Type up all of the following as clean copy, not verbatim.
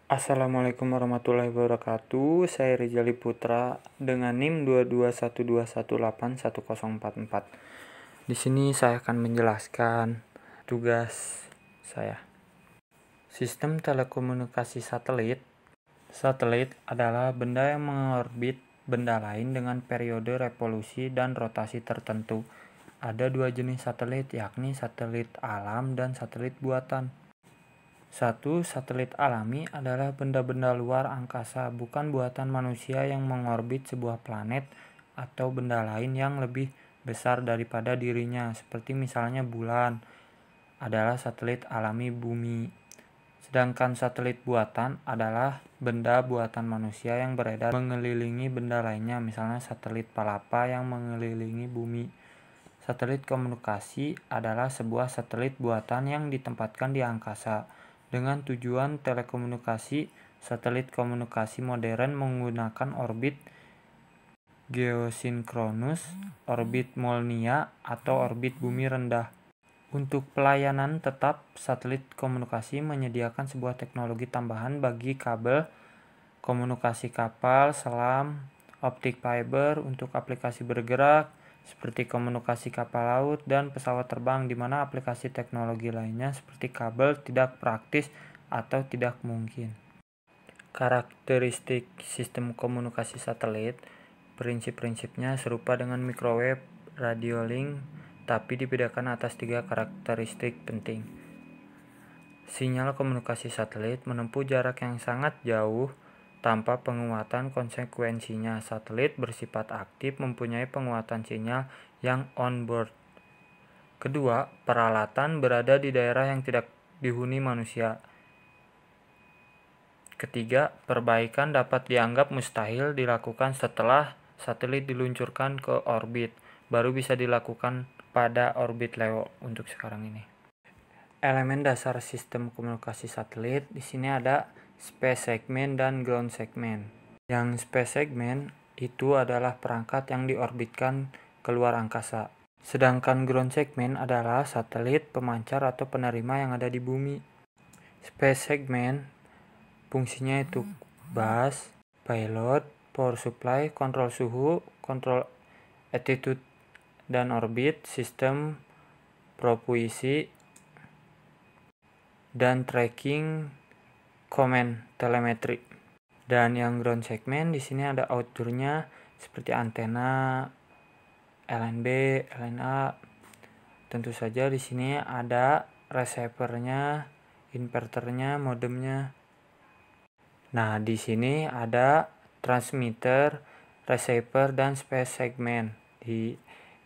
Assalamualaikum warahmatullahi wabarakatuh. Saya Rizali Putra dengan NIM 22121811044. Di sini saya akan menjelaskan tugas saya. Sistem telekomunikasi satelit. Satelit adalah benda yang mengorbit benda lain dengan periode revolusi dan rotasi tertentu. Ada dua jenis satelit, yakni satelit alam dan satelit buatan. Satu, satelit alami adalah benda-benda luar angkasa, bukan buatan manusia yang mengorbit sebuah planet atau benda lain yang lebih besar daripada dirinya, seperti misalnya bulan adalah satelit alami bumi. Sedangkan satelit buatan adalah benda buatan manusia yang beredar mengelilingi benda lainnya, misalnya satelit Palapa yang mengelilingi bumi. Satelit komunikasi adalah sebuah satelit buatan yang ditempatkan di angkasa. Dengan tujuan telekomunikasi, satelit komunikasi modern menggunakan orbit geosinkronus, orbit Molniya, atau orbit bumi rendah. Untuk pelayanan tetap, satelit komunikasi menyediakan sebuah teknologi tambahan bagi kabel komunikasi kapal, selam, optik fiber untuk aplikasi bergerak, seperti komunikasi kapal laut dan pesawat terbang, di mana aplikasi teknologi lainnya seperti kabel tidak praktis atau tidak mungkin. Karakteristik sistem komunikasi satelit, prinsip-prinsipnya serupa dengan microwave, radio link, tapi dibedakan atas 3 karakteristik penting. Sinyal komunikasi satelit menempuh jarak yang sangat jauh tanpa penguatan konsekuensinya. Satelit bersifat aktif, mempunyai penguatan sinyal yang on-board. Kedua, peralatan berada di daerah yang tidak dihuni manusia. Ketiga, perbaikan dapat dianggap mustahil dilakukan setelah satelit diluncurkan ke orbit. Baru bisa dilakukan pada orbit LEO untuk sekarang ini. Elemen dasar sistem komunikasi satelit di sini ada space segment dan ground segment. Yang space segment itu adalah perangkat yang diorbitkan keluar angkasa. Sedangkan ground segment adalah satelit, pemancar atau penerima yang ada di bumi. Space segment fungsinya itu bus, payload, power supply, kontrol suhu, kontrol attitude dan orbit, sistem propulsi, dan tracking command telemetri. Dan yang ground segment di sini ada outdoornya seperti antena, LNB, LNA. Tentu saja di sini ada receivernya, inverternya, modemnya. Nah, di sini ada transmitter, receiver, dan space segment.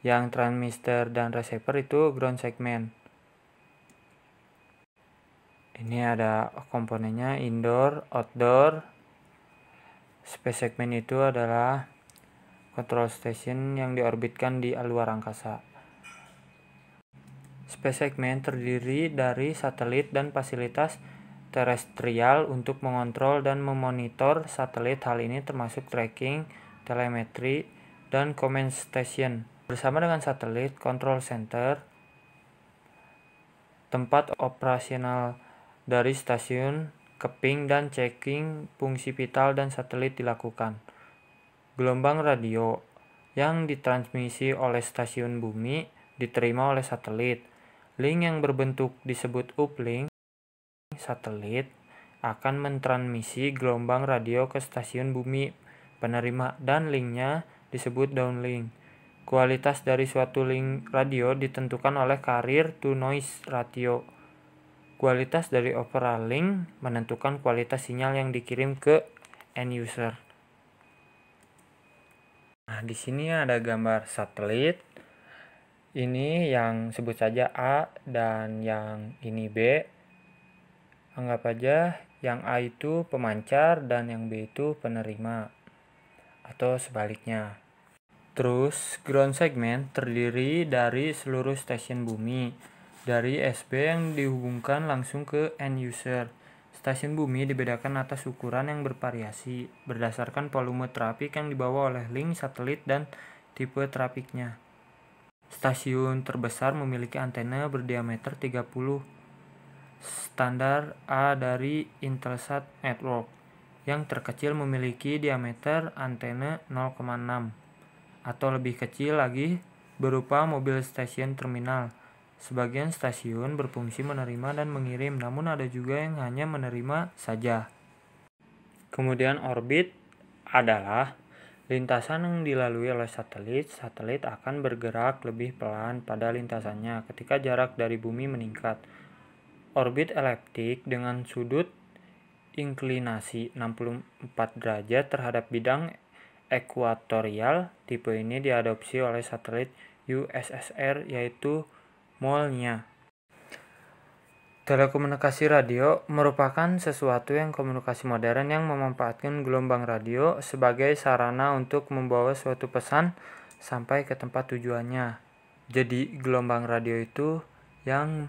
Yang transmitter dan receiver itu ground segment. Ini ada komponennya indoor, outdoor. Space segment itu adalah control station yang diorbitkan di luar angkasa. Space segment terdiri dari satelit dan fasilitas terestrial untuk mengontrol dan memonitor satelit. Hal ini termasuk tracking, telemetri, dan command station. Bersama dengan satelit, control center, tempat operasional dari stasiun, keping dan checking fungsi vital dan satelit dilakukan. Gelombang radio yang ditransmisi oleh stasiun bumi diterima oleh satelit. Link yang berbentuk disebut uplink. Satelit akan mentransmisi gelombang radio ke stasiun bumi penerima dan linknya disebut downlink. Kualitas dari suatu link radio ditentukan oleh carrier to noise ratio. Kualitas dari overall link menentukan kualitas sinyal yang dikirim ke end user. Nah, di sini ada gambar satelit. Ini yang sebut saja A dan yang ini B. Anggap aja yang A itu pemancar dan yang B itu penerima, atau sebaliknya. Terus ground segment terdiri dari seluruh stasiun bumi dari SB yang dihubungkan langsung ke end user. Stasiun bumi dibedakan atas ukuran yang bervariasi berdasarkan volume trafik yang dibawa oleh link satelit dan tipe trafiknya. Stasiun terbesar memiliki antena berdiameter 30 standar A dari Intelsat Network. Yang terkecil memiliki diameter antena 0,6 atau lebih kecil lagi berupa mobil stasiun terminal. Sebagian stasiun berfungsi menerima dan mengirim, namun ada juga yang hanya menerima saja. Kemudian orbit adalah lintasan yang dilalui oleh satelit. Satelit akan bergerak lebih pelan pada lintasannya ketika jarak dari bumi meningkat. Orbit eliptik dengan sudut inklinasi 64 derajat terhadap bidang ekuatorial. Tipe ini diadopsi oleh satelit USSR, yaitu MOL-nya. Telekomunikasi radio merupakan sesuatu yang komunikasi modern yang memanfaatkan gelombang radio sebagai sarana untuk membawa suatu pesan sampai ke tempat tujuannya. Jadi gelombang radio itu yang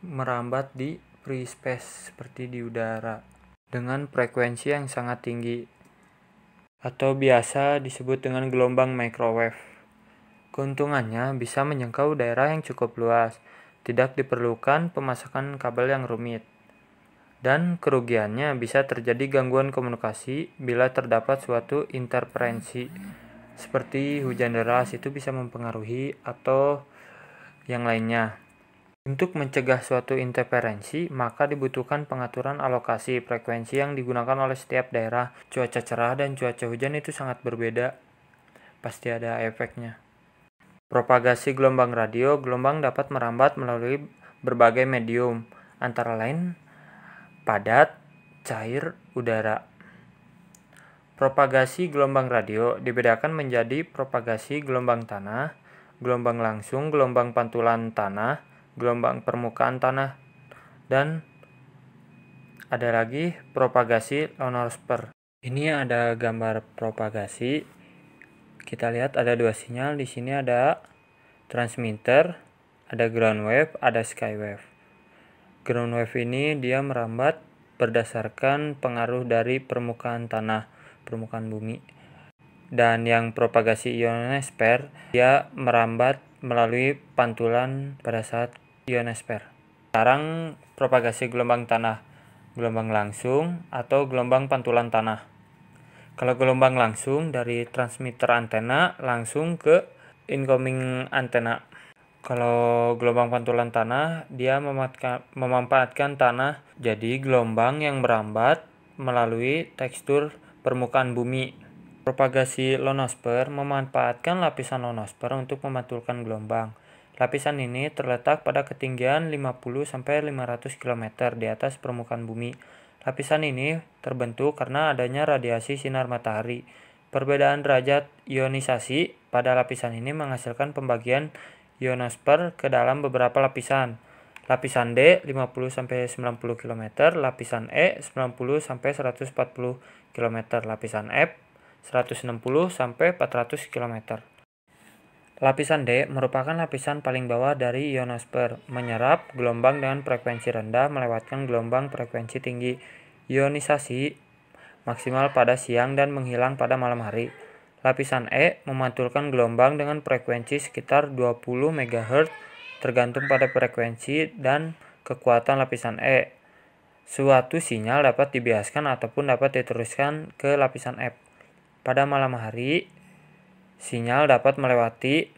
merambat di free space seperti di udara dengan frekuensi yang sangat tinggi, atau biasa disebut dengan gelombang microwave. Keuntungannya bisa menjangkau daerah yang cukup luas, tidak diperlukan pemasangan kabel yang rumit, dan kerugiannya bisa terjadi gangguan komunikasi bila terdapat suatu interferensi, seperti hujan deras itu bisa mempengaruhi atau yang lainnya. Untuk mencegah suatu interferensi, maka dibutuhkan pengaturan alokasi frekuensi yang digunakan oleh setiap daerah. Cuaca cerah dan cuaca hujan itu sangat berbeda. Pasti ada efeknya. Propagasi gelombang radio. Gelombang dapat merambat melalui berbagai medium, antara lain padat, cair, udara. Propagasi gelombang radio dibedakan menjadi propagasi gelombang tanah, gelombang langsung, gelombang pantulan tanah, gelombang permukaan tanah, dan ada lagi propagasi ionosfer. Ini ada gambar propagasi. Kita lihat ada dua sinyal. Di sini ada transmitter, ada ground wave, ada sky wave. Ground wave ini dia merambat berdasarkan pengaruh dari permukaan tanah, permukaan bumi. Dan yang propagasi ionosfer dia merambat melalui pantulan pada saat ionosfer. Sekarang propagasi gelombang tanah, gelombang langsung atau gelombang pantulan tanah. Kalau gelombang langsung dari transmitter antena langsung ke incoming antena. Kalau gelombang pantulan tanah dia memanfaatkan tanah, jadi gelombang yang merambat melalui tekstur permukaan bumi. Propagasi ionosfer memanfaatkan lapisan ionosfer untuk memantulkan gelombang. Lapisan ini terletak pada ketinggian 50-500 km di atas permukaan bumi. Lapisan ini terbentuk karena adanya radiasi sinar matahari. Perbedaan derajat ionisasi pada lapisan ini menghasilkan pembagian ionosfer ke dalam beberapa lapisan. Lapisan D 50-90 km, lapisan E 90-140 km, lapisan F 160-400 km. Lapisan D merupakan lapisan paling bawah dari ionosfer, menyerap gelombang dengan frekuensi rendah melewatkan gelombang frekuensi tinggi. Ionisasi maksimal pada siang dan menghilang pada malam hari. Lapisan E memantulkan gelombang dengan frekuensi sekitar 20 MHz tergantung pada frekuensi dan kekuatan lapisan E. Suatu sinyal dapat dibiaskan ataupun dapat diteruskan ke lapisan F. Pada malam hari, sinyal dapat melewati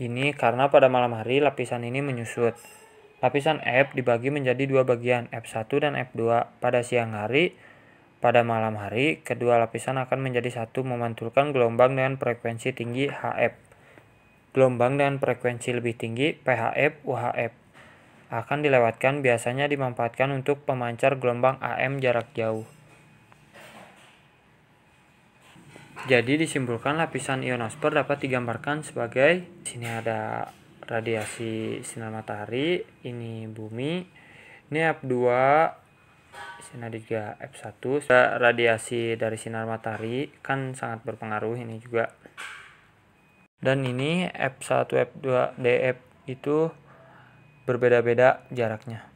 ini karena pada malam hari lapisan ini menyusut. Lapisan F dibagi menjadi dua bagian, F1 dan F2. Pada siang hari, pada malam hari, kedua lapisan akan menjadi satu memantulkan gelombang dengan frekuensi tinggi HF. Gelombang dengan frekuensi lebih tinggi PHF, UHF akan dilewatkan, biasanya dimanfaatkan untuk pemancar gelombang AM jarak jauh. Jadi disimpulkan lapisan ionosfer dapat digambarkan sebagai, sini ada radiasi sinar matahari, ini bumi, ini F2, sini ada juga F1. Radiasi dari sinar matahari kan sangat berpengaruh ini juga. Dan ini F1, F2, DF itu berbeda-beda jaraknya.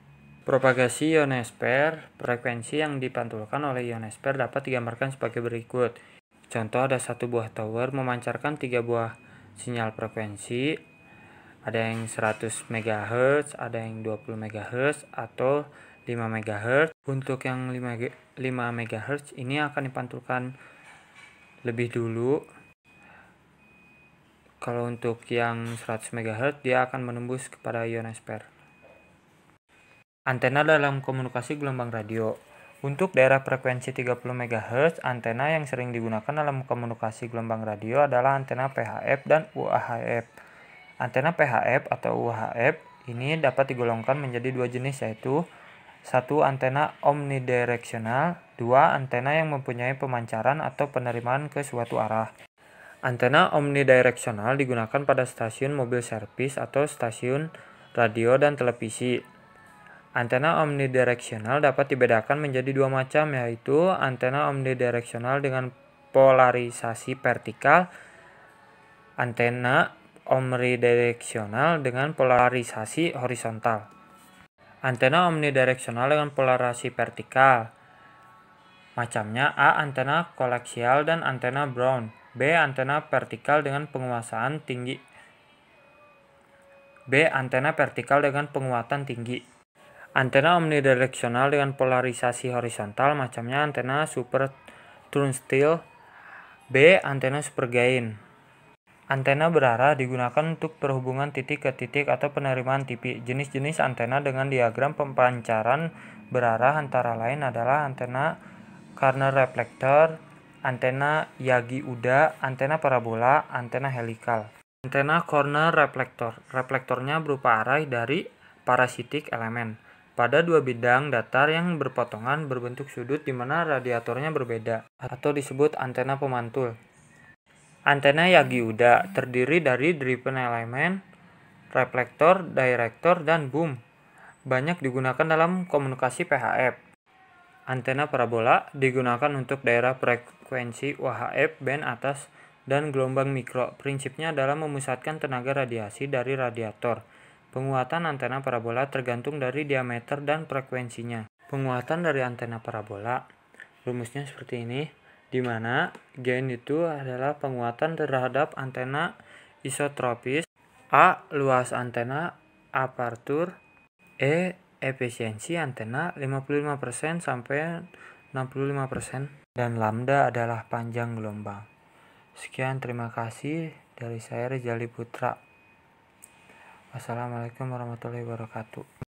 Propagasi ionosfer, frekuensi yang dipantulkan oleh ionosfer dapat digambarkan sebagai berikut. Contoh, ada satu buah tower memancarkan 3 buah sinyal frekuensi. Ada yang 100 MHz, ada yang 20 MHz, atau 5 MHz. Untuk yang 5 MHz ini akan dipantulkan lebih dulu. Kalau untuk yang 100 MHz dia akan menembus kepada ionosfer. Antena dalam komunikasi gelombang radio. Untuk daerah frekuensi 30 MHz, antena yang sering digunakan dalam komunikasi gelombang radio adalah antena PHF dan UHF. Antena PHF atau UHF ini dapat digolongkan menjadi dua jenis, yaitu 1. Antena omnidireksional, 2. Antena yang mempunyai pemancaran atau penerimaan ke suatu arah. Antena omnidireksional digunakan pada stasiun mobil servis atau stasiun radio dan televisi. Antena omnidireksional dapat dibedakan menjadi dua macam, yaitu antena omnidireksional dengan polarisasi vertikal, antena omnidireksional dengan polarisasi horizontal. Antena omnidireksional dengan polarisasi vertikal macamnya: A. Antena koaksial dan antena Brown. B. Antena vertikal dengan penguasaan tinggi. B. Antena vertikal dengan penguatan tinggi. Antena omnidireksional dengan polarisasi horizontal macamnya antena super turnstile. B. Antena super gain. Antena berarah digunakan untuk perhubungan titik ke titik atau penerimaan TV. Jenis-jenis antena dengan diagram pemancaran berarah antara lain adalah antena corner reflector, antena Yagi-Uda, antena parabola, antena helikal. Antena corner reflector. Reflektornya berupa array dari parasitic element pada dua bidang datar yang berpotongan berbentuk sudut di mana radiatornya berbeda, atau disebut antena pemantul. Antena Yagi-Uda terdiri dari driven element, reflektor, director, dan boom. Banyak digunakan dalam komunikasi PHF. Antena parabola digunakan untuk daerah frekuensi UHF band atas dan gelombang mikro. Prinsipnya adalah memusatkan tenaga radiasi dari radiator. Penguatan antena parabola tergantung dari diameter dan frekuensinya. Penguatan dari antena parabola, rumusnya seperti ini, di mana gain itu adalah penguatan terhadap antena isotropis, A. Luas antena aperture, E. Efisiensi antena 55% sampai 65%, dan lambda adalah panjang gelombang. Sekian, terima kasih dari saya Rizali Putra. Wassalamualaikum warahmatullahi wabarakatuh.